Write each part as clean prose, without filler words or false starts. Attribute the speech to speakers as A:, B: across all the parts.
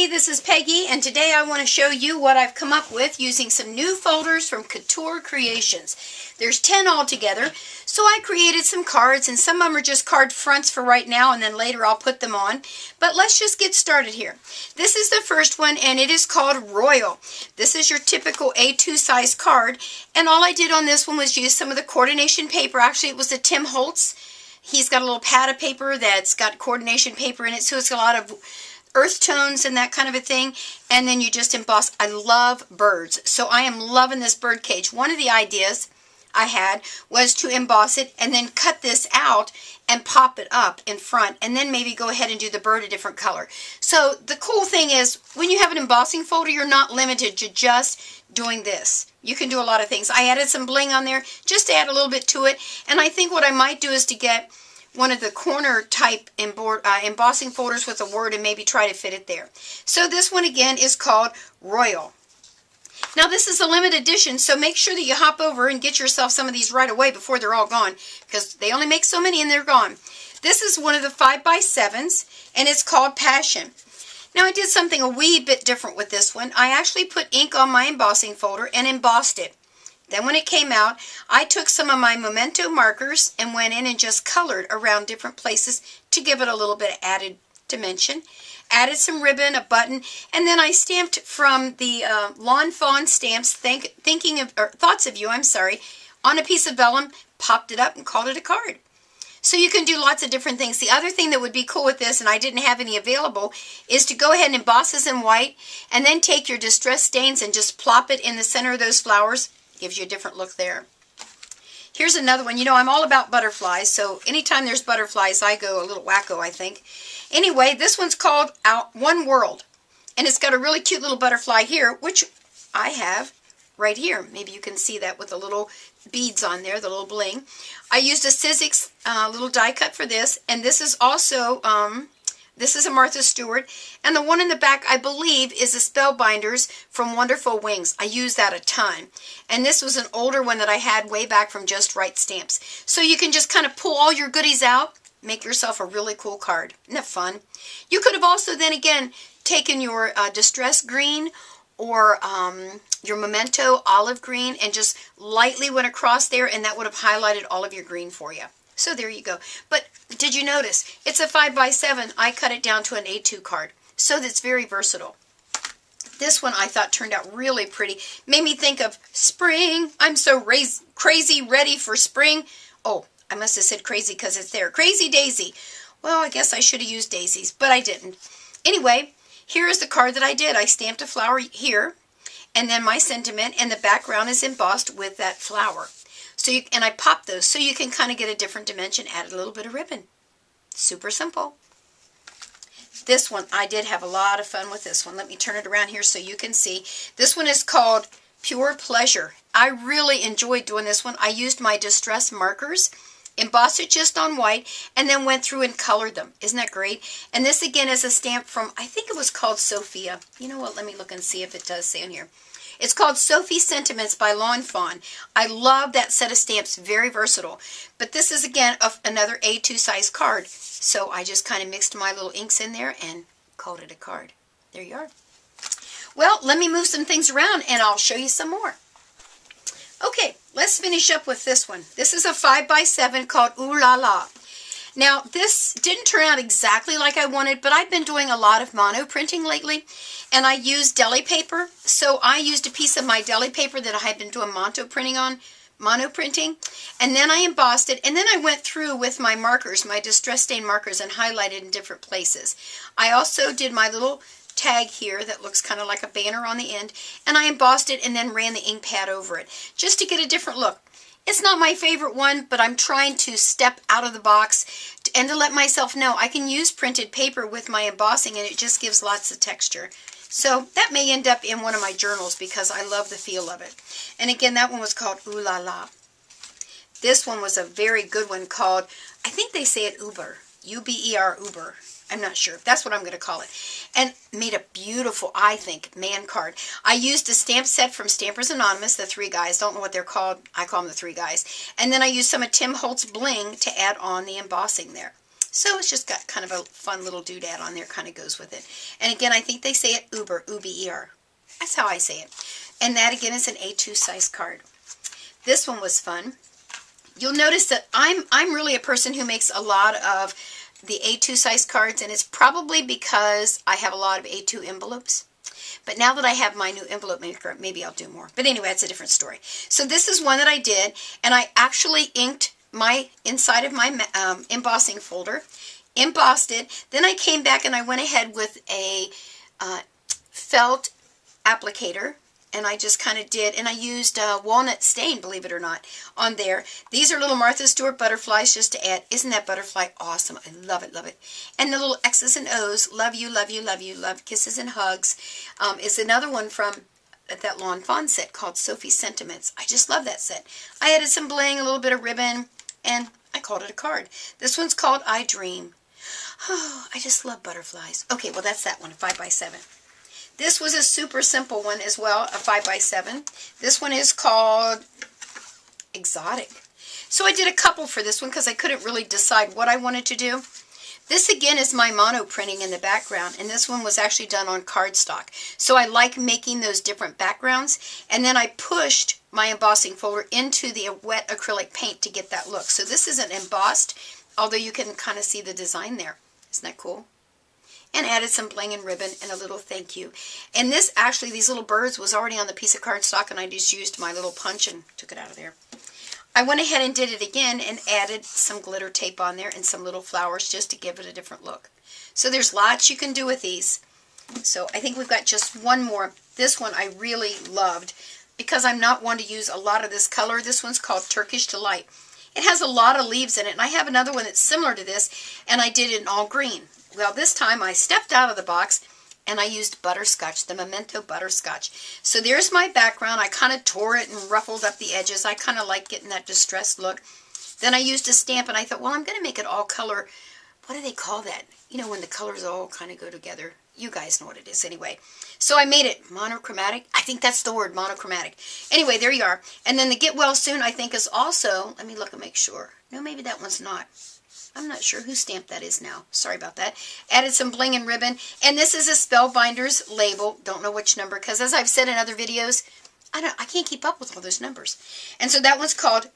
A: everybody, this is Peggy, and today I want to show you what I've come up with using some new folders from Couture Creations. There's 10 altogether, so I created some cards, and some of them are just card fronts for right now, and then later I'll put them on. But let's just get started here. This is the first one, and it is called Royal. This is your typical A2 size card, and all I did on this one was use some of the coordination paper. Actually, it was the Tim Holtz. He's got a little pad of paper that's got coordination paper in it, so it's got a lot of earth tones and that kind of a thing, and then you just emboss. I love birds, so I am loving this bird cage. One of the ideas I had was to emboss it and then cut this out and pop it up in front, and then maybe go ahead and do the bird a different color. So the cool thing is, when you have an embossing folder, you're not limited to just doing this. You can do a lot of things. I added some bling on there just to add a little bit to it, and I think what I might do is to get one of the corner type embossing folders with a word and maybe try to fit it there. So this one again is called Royal. Now this is a limited edition, so make sure that you hop over and get yourself some of these right away before they're all gone, because they only make so many and they're gone. This is one of the 5x7s, and it's called Passion. Now I did something a wee bit different with this one. I actually put ink on my embossing folder and embossed it. Then when it came out, I took some of my Memento markers and went in and just colored around different places to give it a little bit of added dimension. Added some ribbon, a button, and then I stamped from the Lawn Fawn stamps, Thoughts of You, on a piece of vellum, popped it up and called it a card. So you can do lots of different things. The other thing that would be cool with this, and I didn't have any available, is to go ahead and emboss this in white, and then take your distress stains and just plop it in the center of those flowers. Gives you a different look there. Here's another one. You know, I'm all about butterflies, so anytime there's butterflies, I go a little wacko, I think. Anyway, this one's called One World, and it's got a really cute little butterfly here, which I have right here. Maybe you can see that with the little beads on there, the little bling. I used a Sizzix little die cut for this, and this is also this is a Martha Stewart, and the one in the back, I believe, is a Spellbinders from Wonderful Wings. I use that a ton. And this was an older one that I had way back from Just Right Stamps. So you can just kind of pull all your goodies out, make yourself a really cool card. Isn't that fun? You could have also then again taken your Distress Green or your Memento Olive Green and just lightly went across there, and that would have highlighted all of your green for you. So there you go. But did you notice? It's a 5x7. I cut it down to an A2 card. So that's very versatile. This one I thought turned out really pretty. Made me think of spring. I'm so crazy ready for spring. Oh, I must have said crazy because it's there. Crazy Daisy. Well, I guess I should have used daisies, but I didn't. Anyway, here is the card that I did. I stamped a flower here, and then my sentiment, and the background is embossed with that flower. So and I popped those so you can kind of get a different dimension, add a little bit of ribbon. Super simple. This one, I did have a lot of fun with this one. Let me turn it around here so you can see. This one is called Pure Pleasure. I really enjoyed doing this one. I used my distress markers, embossed it just on white, and then went through and colored them. Isn't that great? And this again is a stamp from, I think it was called Sophia. You know what? Let me look and see if it does say on here. It's called Sophie Sentiments by Lawn Fawn. I love that set of stamps. Very versatile. But this is, again, another A2 size card. So I just kind of mixed my little inks in there and called it a card. There you are. Well, let me move some things around and I'll show you some more. Okay, let's finish up with this one. This is a 5x7 called Ooh La La. Now, this didn't turn out exactly like I wanted, but I've been doing a lot of mono printing lately, and I used deli paper. So I used a piece of my deli paper that I had been doing mono printing, and then I embossed it, and then I went through with my markers, my distress stain markers, and highlighted in different places. I also did my little tag here that looks kind of like a banner on the end, and I embossed it and then ran the ink pad over it, just to get a different look. It's not my favorite one, but I'm trying to step out of the box and to let myself know I can use printed paper with my embossing, and it just gives lots of texture. So that may end up in one of my journals because I love the feel of it. And again, that one was called Ooh La La. This one was a very good one called, I think they say it Uber. U-B-E-R, Uber. I'm not sure. That's what I'm going to call it. And made a beautiful, I think, man card. I used a stamp set from Stampers Anonymous, the three guys. Don't know what they're called. I call them the three guys. And then I used some of Tim Holtz bling to add on the embossing there. So it's just got kind of a fun little doodad on there, kind of goes with it. And again, I think they say it Uber, U-B-E-R. That's how I say it. And that again is an A2 size card. This one was fun. You'll notice that I'm really a person who makes a lot of the A2 size cards, and it's probably because I have a lot of A2 envelopes. But now that I have my new envelope maker, maybe I'll do more. But anyway, that's a different story. So this is one that I did, and I actually inked my inside of my embossing folder, embossed it. Then I came back and I went ahead with a felt applicator, and I just kind of did, and I used walnut stain, believe it or not, on there. These are little Martha Stewart butterflies just to add. Isn't that butterfly awesome? I love it, love it. And the little X's and O's, love you, love you, love you, love, kisses and hugs, is another one from that Lawn Fawn set called Sophie's Sentiments. I just love that set. I added some bling, a little bit of ribbon, and I called it a card. This one's called I Dream. Oh, I just love butterflies. Okay, well that's that one, 5x7. This was a super simple one as well, a 5x7. This one is called Exotic. So I did a couple for this one because I couldn't really decide what I wanted to do. This again is my mono printing in the background, and this one was actually done on cardstock. So I like making those different backgrounds, and then I pushed my embossing folder into the wet acrylic paint to get that look. So this isn't embossed, although you can kind of see the design there. Isn't that cool? And added some bling and ribbon and a little thank you. And this actually, these little birds was already on the piece of cardstock, and I just used my little punch and took it out of there. I went ahead and did it again and added some glitter tape on there and some little flowers just to give it a different look. So there's lots you can do with these. So I think we've got just one more. This one I really loved because I'm not one to use a lot of this color. This one's called Turkish Delight. It has a lot of leaves in it, and I have another one that's similar to this, and I did it in all green. Well, this time I stepped out of the box and I used butterscotch, the Memento butterscotch. So there's my background. I kind of tore it and ruffled up the edges. I kind of like getting that distressed look. Then I used a stamp, and I thought, well, I'm going to make it all color. What do they call that? You know, when the colors all kind of go together. You guys know what it is anyway. So I made it monochromatic. I think that's the word, monochromatic. Anyway, there you are. And then the Get Well Soon, I think, is also, let me look and make sure. No, maybe that one's not. I'm not sure whose stamp that is now. Sorry about that. Added some bling and ribbon. And this is a Spellbinders label. Don't know which number, because as I've said in other videos, I can't keep up with all those numbers. And so that one's called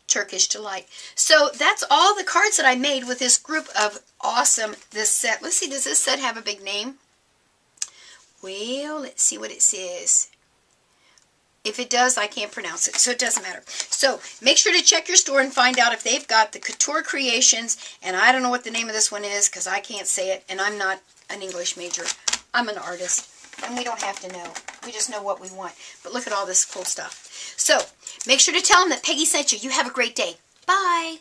A: Turkish Delight. So that's all the cards that I made with this group of awesome, this set. Let's see, does this set have a big name? Well, let's see what it says. If it does, I can't pronounce it, so it doesn't matter. So make sure to check your store and find out if they've got the Couture Creations. And I don't know what the name of this one is because I can't say it, and I'm not an English major. I'm an artist, and we don't have to know. We just know what we want. But look at all this cool stuff. So make sure to tell them that Peggy sent you. You have a great day. Bye.